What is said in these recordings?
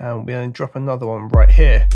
And we're going to drop another one right here.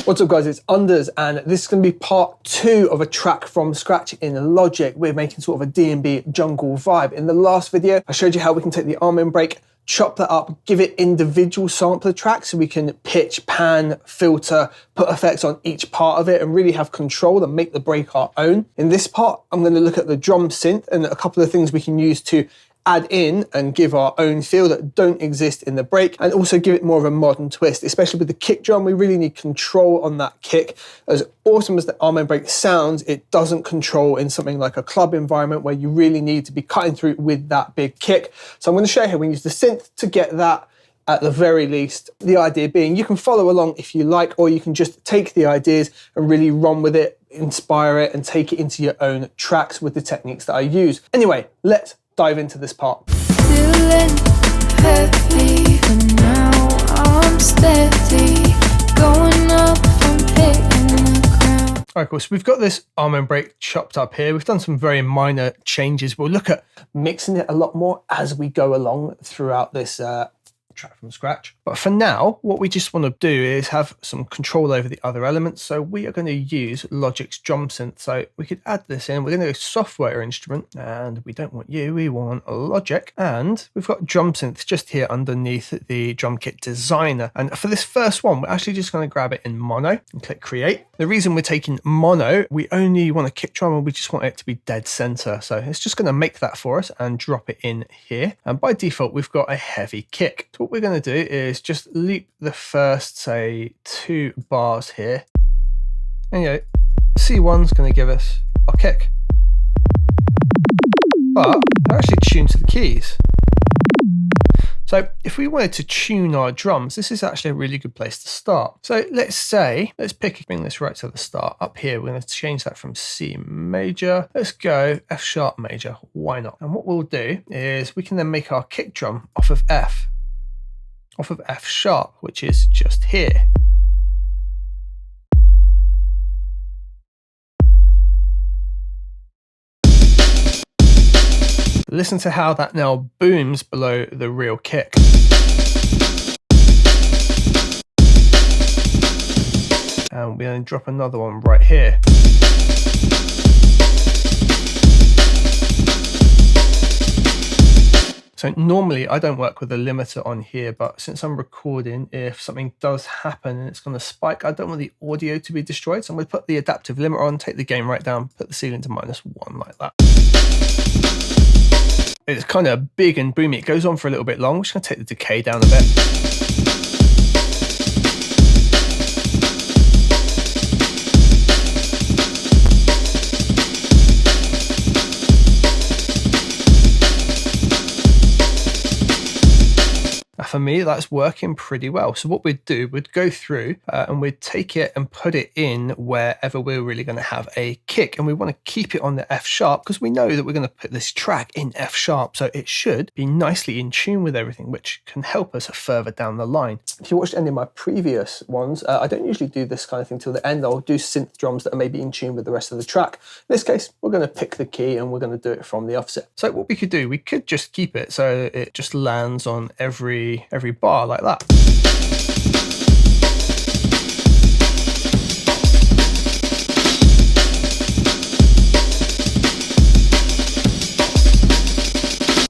What's up guys, it's Unders, and this is going to be part 2 of a track from scratch in Logic. We're making sort of a D&B jungle vibe. In the last video, I showed you how we can take the arm and break, chop that up, give it individual sampler tracks so we can pitch, pan, filter, put effects on each part of it and really have control and make the break our own. In this part, I'm going to look at the drum synth and a couple of things we can use to add in and give our own feel that don't exist in the break, and also give it more of a modern twist. Especially with the kick drum, we really need control on that kick. As awesome as the arm and break sounds, it doesn't control in something like a club environment where you really need to be cutting through with that big kick. So I'm going to show you how we use the synth to get that at the very least. The idea being you can follow along if you like, or you can just take the ideas and really run with it, inspire it, and take it into your own tracks with the techniques that I use. Anyway, let's dive into this part. Feeling heavy, but now I'm steady. Going up, I'm hitting the ground. Alright, cool. So we've got this arm and break chopped up here. We've done some very minor changes. We'll look at mixing it a lot more as we go along throughout this track from scratch. But for now, what we just want to do is have some control over the other elements. So we are going to use Logic's drum synth. So we could add this in. We're going to go software instrument, and we don't want you, we want a Logic. And we've got drum synth just here underneath the drum kit designer. And for this first one, we're actually just going to grab it in mono and click create. The reason we're taking mono, we only want a kick drum and we just want it to be dead center. So it's just going to make that for us and drop it in here. And by default, we've got a heavy kick. So what we're going to do is just loop the first, say, 2 bars here. And you know, C1's going to give us our kick. But they're actually tuned to the keys. So if we wanted to tune our drums, this is actually a really good place to start. So let's bring this right to the start. Up here, we're going to change that from C major. Let's go F sharp major. Why not? And what we'll do is we can then make our kick drum off of F sharp, which is just here. Listen to how that now booms below the real kick. And we're going to drop another one right here. So normally I don't work with a limiter on here, but since I'm recording, if something does happen and it's going to spike, I don't want the audio to be destroyed. So I'm going to put the adaptive limiter on, take the gain right down, put the ceiling to -1 like that. It's kind of big and boomy. It goes on for a little bit long. We're just going to take the decay down a bit. For me, that's working pretty well. So what we'd do, we'd go through and we'd take it and put it in wherever we're really going to have a kick. And we want to keep it on the F sharp because we know that we're going to put this track in F sharp. So it should be nicely in tune with everything, which can help us further down the line. If you watched any of my previous ones, I don't usually do this kind of thing till the end. I'll do synth drums that are maybe in tune with the rest of the track. In this case, we're going to pick the key and we're going to do it from the offset. So what we could do, we could just keep it so it just lands on every bar like that.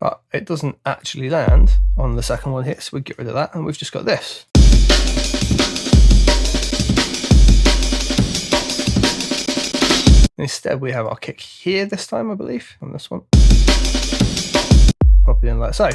But it doesn't actually land on the second one here, so we get rid of that and we've just got this. Instead we have our kick here this time, I believe, on this one. Pop it in like so.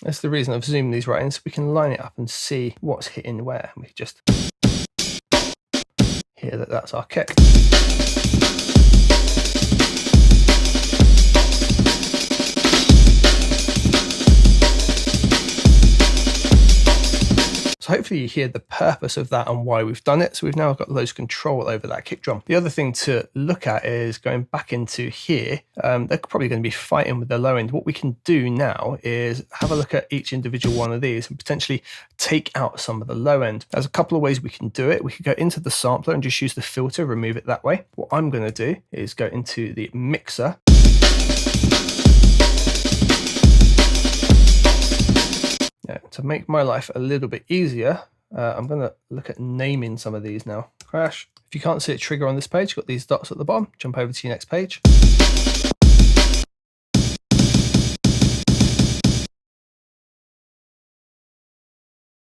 That's the reason I've zoomed these right in, so we can line it up and see what's hitting where. We just hear that that's our kick. So hopefully you hear the purpose of that and why we've done it. So we've now got loads of control over that kick drum. The other thing to look at is going back into here. They're probably going to be fighting with the low end. What we can do now is have a look at each individual one of these and potentially take out some of the low end. There's a couple of ways we can do it. We could go into the sampler and just use the filter, remove it that way. What I'm going to do is go into the mixer. To make my life a little bit easier, I'm going to look at naming some of these now. Crash. If you can't see a trigger on this page, you've got these dots at the bottom. Jump over to your next page.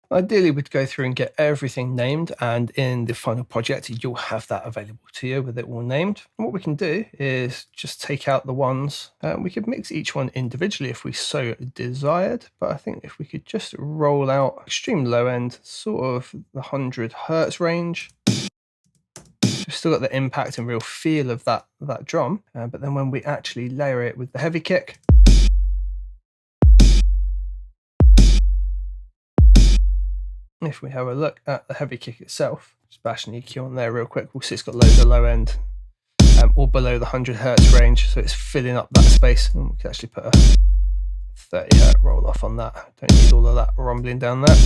Ideally, we'd go through and get everything named, and in the final project, you'll have that available to you with it all named. And what we can do is just take out the ones. We could mix each one individually if we so desired, but I think if we could just roll out extreme low end, sort of the 100 hertz range. We've still got the impact and real feel of that drum, but then when we actually layer it with the heavy kick, if we have a look at the heavy kick itself, just bash an EQ on there real quick, we'll see it's got loads of low end, all below the 100 hertz range, so it's filling up that space. And we can actually put a 30 hertz roll off on that. Don't need all of that rumbling down there.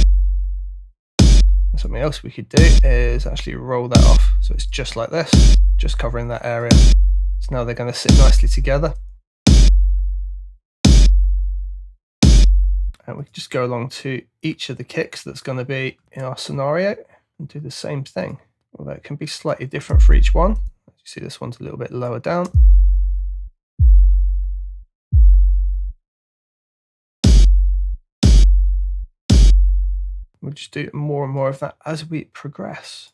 And something else we could do is actually roll that off, so it's just like this, just covering that area. So now they're going to sit nicely together. And we can just go along to each of the kicks that's going to be in our scenario and do the same thing. Although it can be slightly different for each one. As you see, this one's a little bit lower down. We'll just do more and more of that as we progress.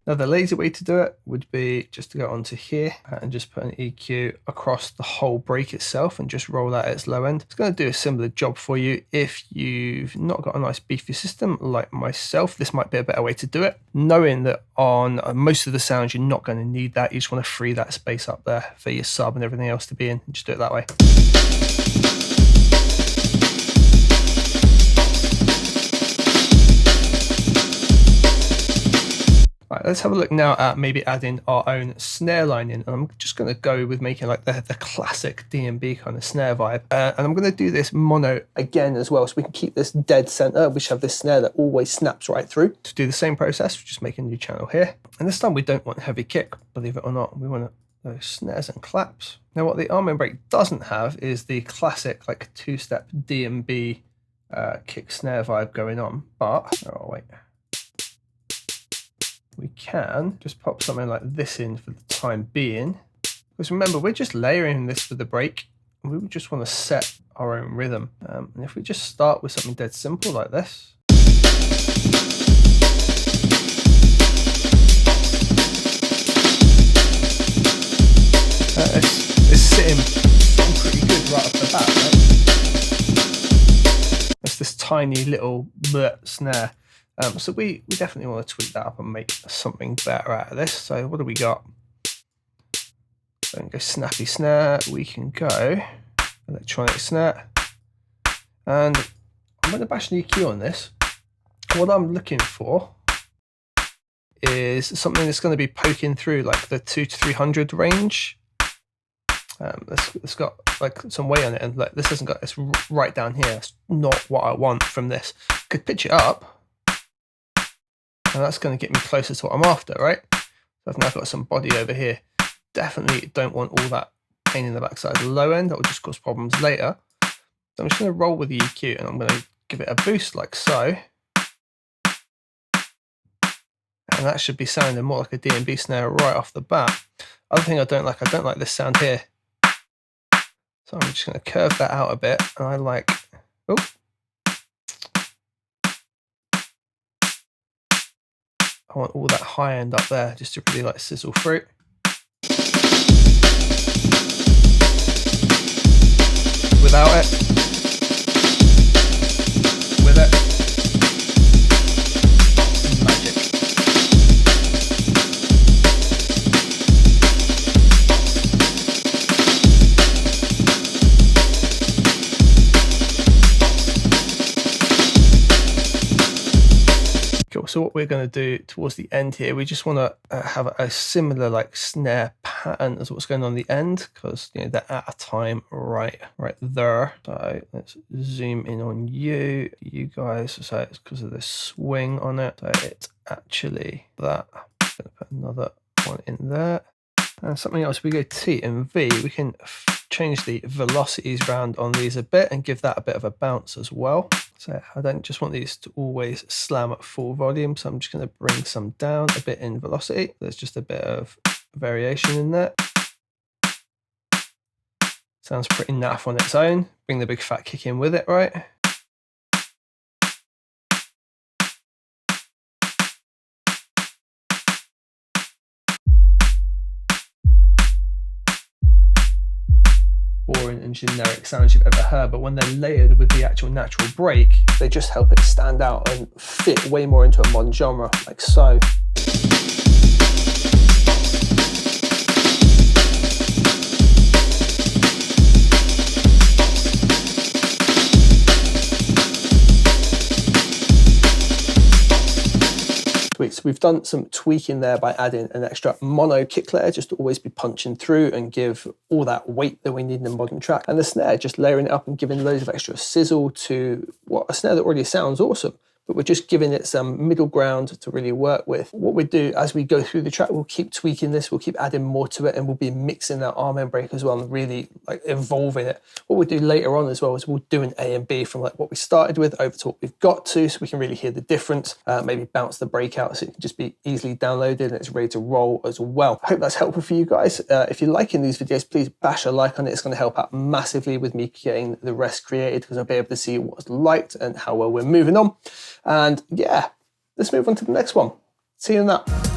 Now the lazy way to do it would be just to go onto here and just put an EQ across the whole break itself and just roll that at its low end. It's going to do a similar job for you if you've not got a nice beefy system like myself. This might be a better way to do it, knowing that on most of the sounds you're not going to need that. You just want to free that space up there for your sub and everything else to be in, and just do it that way. Right, let's have a look now at maybe adding our own snare line in. And I'm just going to go with making like the classic D&B kind of snare vibe. And I'm going to do this mono again as well, so we can keep this dead center. We should have this snare that always snaps right through. To do the same process, we just make a new channel here. And this time we don't want heavy kick, believe it or not. We want those snares and claps. Now what the arm and break doesn't have is the classic like two-step D&B kick snare vibe going on. But, oh wait. We can just pop something like this in for the time being. Because remember, we're just layering this for the break. And we would just want to set our own rhythm. And if we just start with something dead simple like this. It's sitting pretty good right off the bat, right? That's this tiny little snare. So we definitely want to tweak that up and make something better out of this. So what do we got? Don't go snappy snare. We can go electronic snare. And I'm going to bash an EQ on this. What I'm looking for is something that's going to be poking through like the 200 to 300 range. It's got like some weight on it, and like this hasn't got, it's right down here. It's not what I want from this. Could pitch it up. And that's going to get me closer to what I'm after, right? So I've now got some body over here. Definitely don't want all that pain in the backside of the low end. That will just cause problems later. So I'm just going to roll with the EQ and I'm going to give it a boost like so. And that should be sounding more like a D&B snare right off the bat. Other thing I don't like this sound here. So I'm just going to curve that out a bit. And I like, oh. I want all that high end up there just to really like sizzle through. Without it. With it. So what we're going to do towards the end here, we just want to have a similar like snare pattern as what's going on the end, because you know they're at a time right there. So let's zoom in on you guys. So it's because of the swing on it. So it's actually that. I'm going to put another one in there. And something else, we go T and V, we can change the velocities around on these a bit and give that a bit of a bounce as well. So I don't just want these to always slam at full volume, so I'm just going to bring some down a bit in velocity. There's just a bit of variation in there. Sounds pretty naff on its own. Bring the big fat kick in with it, right? Boring and generic sounds you've ever heard, but when they're layered with the actual natural break, they just help it stand out and fit way more into a modern genre, like so. So we've done some tweaking there by adding an extra mono kick layer just to always be punching through and give all that weight that we need in a modern track. And the snare, just layering it up and giving loads of extra sizzle to what a snare that already sounds awesome. But we're just giving it some middle ground to really work with. What we do as we go through the track, we'll keep tweaking this, we'll keep adding more to it, and we'll be mixing that arm end break as well and really like evolving it. What we'll do later on as well is we'll do an A and B from like what we started with over to what we've got to, so we can really hear the difference, maybe bounce the break out so it can just be easily downloaded and it's ready to roll as well. I hope that's helpful for you guys. If you're liking these videos, please bash a like on it. It's going to help out massively with me getting the rest created, because I'll be able to see what's liked and how well we're moving on. And yeah, let's move on to the next one. See you in that.